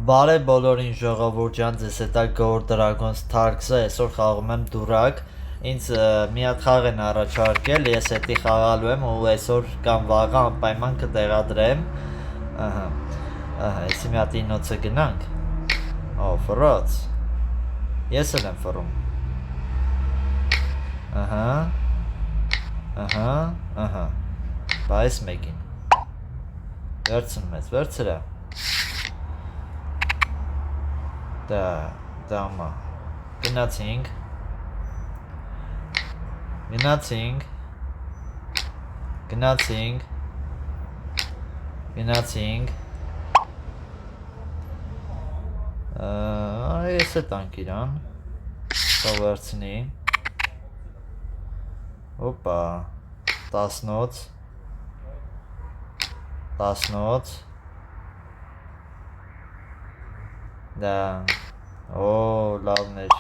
Բարև բոլորին ժողովուրդ ջան, ձեզ հետ է Gold Dragons Tarks-ը, այսօր խաղում եմ դուրակ, ինձ մի հատ խաղ են առաջարկել, ես հետի խաղալու եմ ու այսօր կամ վաղը անպայման կտեղադրեմ, այսի մի հատ ինոցը գնանք, ֆռոց, ես էլ եմ ֆռում, բա այս մեկին, վերցնում ես, վերցրա, դամա, գնացինք, ես է տանք իրան, թող վերցնի, հոպա, 10 դա, լավն էր,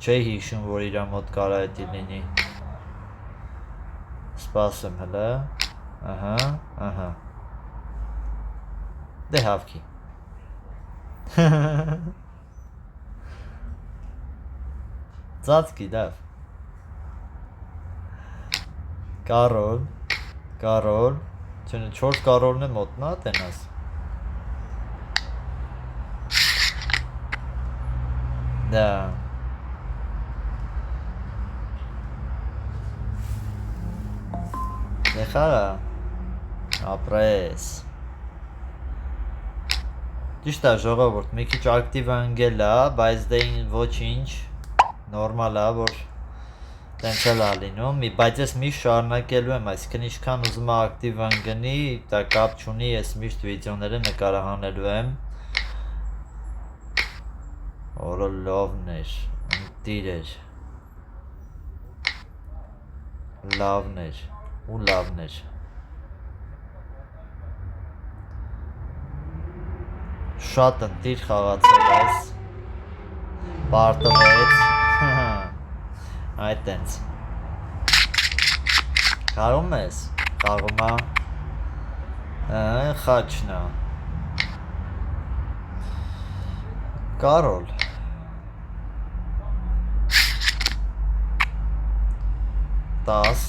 չի հիշում, որ իրա մոտ կարա էտի լինի, սպասեմ հլը, դե հավքի, ծածկի դավ, կարոլ, չնը 4 կարոլն է մոտնա տենաս, դա, դե խաղա, ապրես, ճիշտ է ժողովուրդ, մի քիչ ակտիվ ընգել է, բայց դե ոչինչ, նորմալ է, որ տենց էլ է լինում, բայց ես միշտ շարունակելու եմ, այսինքն ինչքան ուզում է ակտիվ ընգնի, դա կապ չունի, ես միշտ վիդեոները նկարահանելու եմ, օրը լավն էր, ընտիր էր, լավն էր, շատ ընտիր խաղացող ես, պարտվեց, այդ տենց, խաղում ես, խաղում է, խաչն է, կարոլ, 10,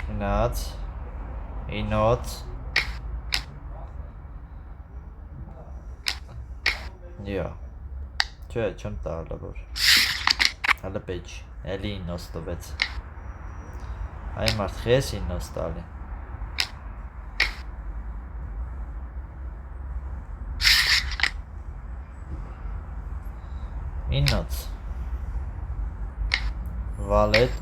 գնաց, 9, չէ, չեմ տա հլը որ, հլը պեջ, էլի 9 տվեց, այ մարդ խես 9 տալի, 9, վալետ,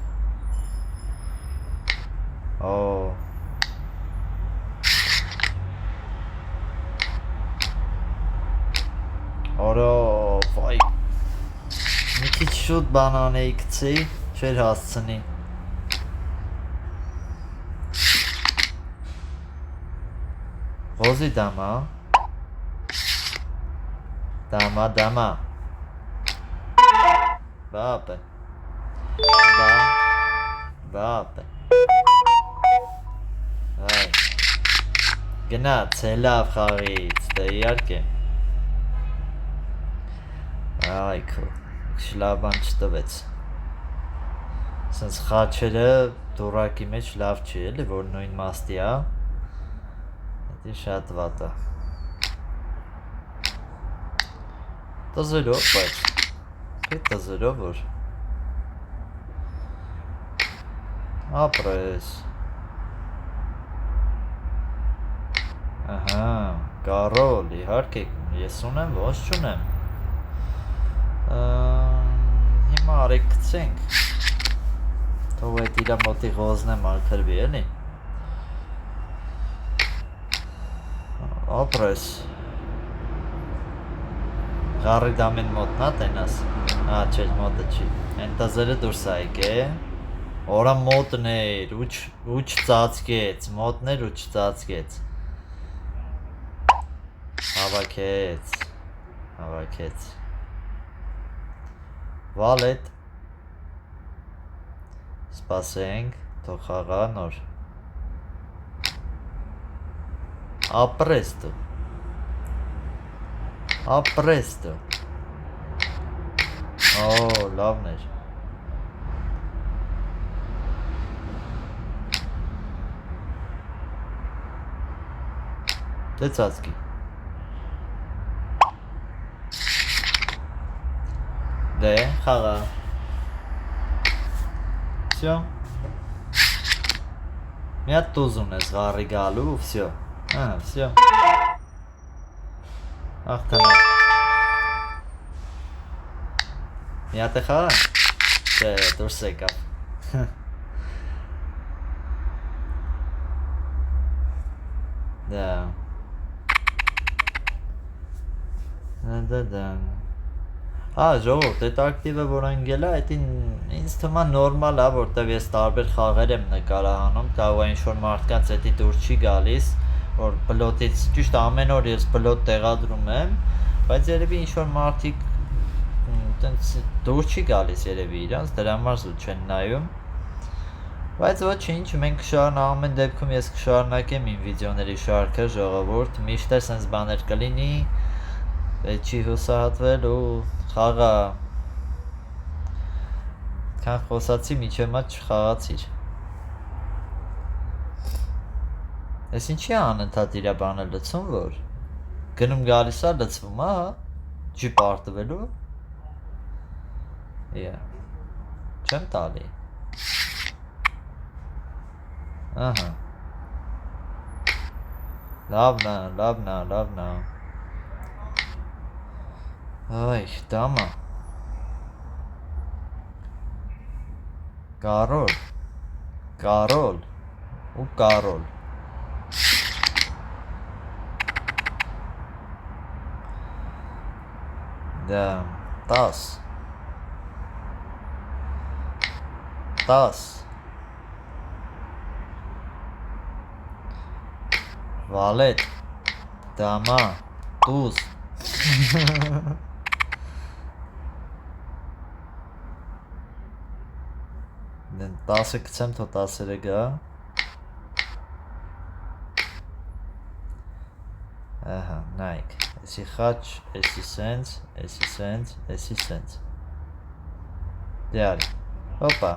վայ, մի քիչ շուտ բանան էի կցի, չեր հասցնի, ղոզի դամա, բապ է, գնաց, հելավ խաղից, դա իարկ է, այքո, լավ բան չտվեց, սենց խաչերը դուրակի մեջ լավ չի էլի, որ նույն մաստի է, հետի շատ վատ է, տզերով բայց, տզերով որ, ապրես, կարոլ, իհարկե, ես ունեմ, ոչ չունեմ, հիմա արեք կցենք, թող այդ իրա մոտի ղոզն է մարգրվի, էլի, ապրես, Ղարի դամեն մոտնա տենաս, չէր մոտը չի, են տզերը դուրս այք է, որա մոտն էր, ու չծացկեց, մոտն էր ու չծացկեց, հավաքեց, վալետ, Սպասենք, թող խաղա նոր։ Ապրեստո։ Ապրեստո։ Օ, լավն էր։ Դե ծածկի։ Դե, խաղա։ Всё։ Մի հատ տուզ ունես ղարի գալու, всё։ Всё։ Աղթանակ։ Մի հատ է խաղա։ Չէ, դուրս եկավ։ Դա։ Ժողովուրդ, այդ ակտիվը որ ընկել է, այդ ինձ թվում է նորմալ է, որտեվ ես տարբեր խաղեր եմ նկարահանում, կարող է ինչ-որ մարդկանց էդի դուր չի գալիս, որ բլոթից, ճիշտ ամեն օր ես բլոթ տեղադրում եմ, բայց երևի ինչ-որ մարդիկ դուր չի գալիս երևի իրանց, դրա համար զուտ չեն նայում, բայց ոչինչ, մենք ամեն դեպքում ես կշարունակեմ իմ վիդեոների շարքը, ժողովուրդ, միշտ է սենց բաներ կլինի, չի հուսահատվել ու խաղա, քան խոսացի միջև մատ չխաղացիր։ Ես ինչի անընդհատ իրա բանը լցում, որ գնում գալիս է լցվում, չի պարտվելու, չեմ տալի, լավն է, այ, դամա, Կարոլ ու Կարոլ, դա, 10, Վալետ, դամա, տուզ, 10-ը կցեմ, թո 10-ը գա, նայք, էսի խաչ, էսի սենց, դե արի, հոպա,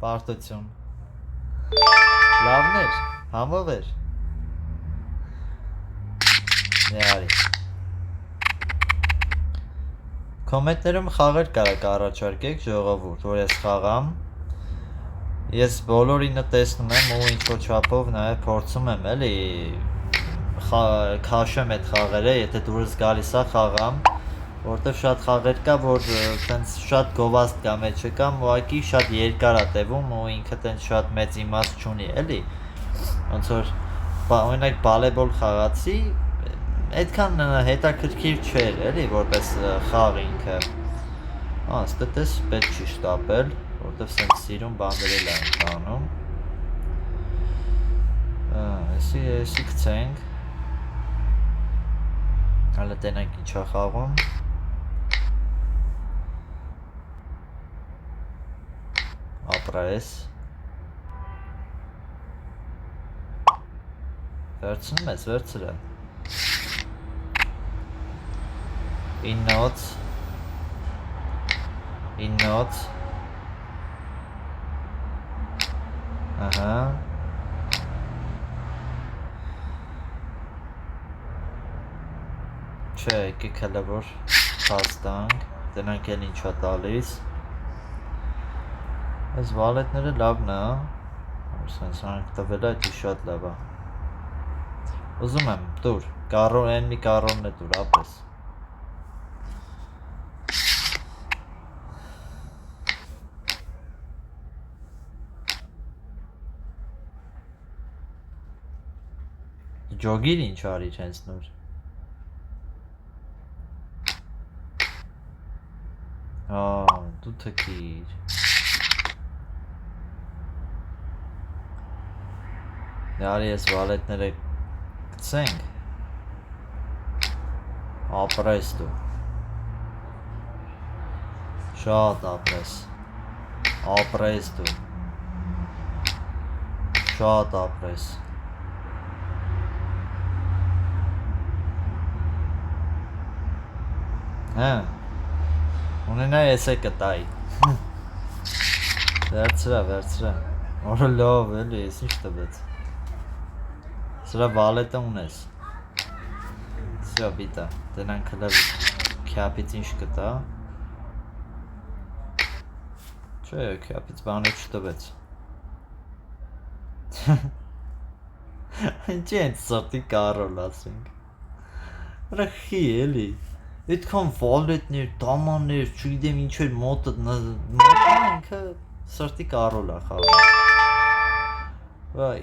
պարտություն, լավն էր, համով էր, դե արի, կոմենտներում խաղեր կարաք առաջարկեք ժողովուրդ, որ ես խաղամ, ես բոլորինը տեսնում եմ ու ինչ-որ չափով նաև փորձում եմ էլի քաշեմ այդ խաղերը, եթե դուրս գալիս է խաղամ, որտեվ շատ խաղեր կա, որ տենց շատ գովազդ կա մեջը կամ ուղղակի շատ երկար է տևում ու ինքը տենց շատ մեծ իմաստ չունի, էլի, ոնց որ օրինակ բալեբոլ խաղացի, այդքան հետաքրքիր չէր, էլի, որպես խաղ ինքը, ստտես պետք չի շտապել, որտև սենց սիրում բանվերել է ընկանում, էսի կցենք, հալը տենանք ինչա խաղում, ապրայես, վերցնում ես, վերցրը, 9, չէ, եկեք հələ որ փաստանք, դրանք էլ ինչա տալիս, այս վալետները լավն է, սենց հանք տվել է, դի շատ լավ է, ուզում եմ, դուր, են մի կարոնն է դուր, ապես, ջոգիր ինչ արիր հենց նոր, դու թքիր, արի ես վալետները կցենք, ապրես դու, շատ ապրես, ապրես դու շատ ապրես հա ունենա էսե կտայի վերցրա որը լավ էլի ես ինչ տվեց սրա վալետը ունես սրա բիտա դենանք հլավ քյապից ինչ կտա չէ քյապից բանը չտվեց ինչի են սրտի կարոլ ասենք ռխի էլի այդքան վալետներ դամաններ չգիտեմ ինչ էր մոտը ինքը սրտի կարոլ է խաղում վայ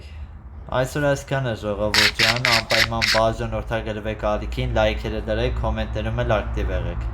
այսօր այսքան է ժողովուրդ ջան անպայման բաժանորդագրվեք ալիքին լայքերը դրեք կոմենտներում էլ ակտիվ եղեք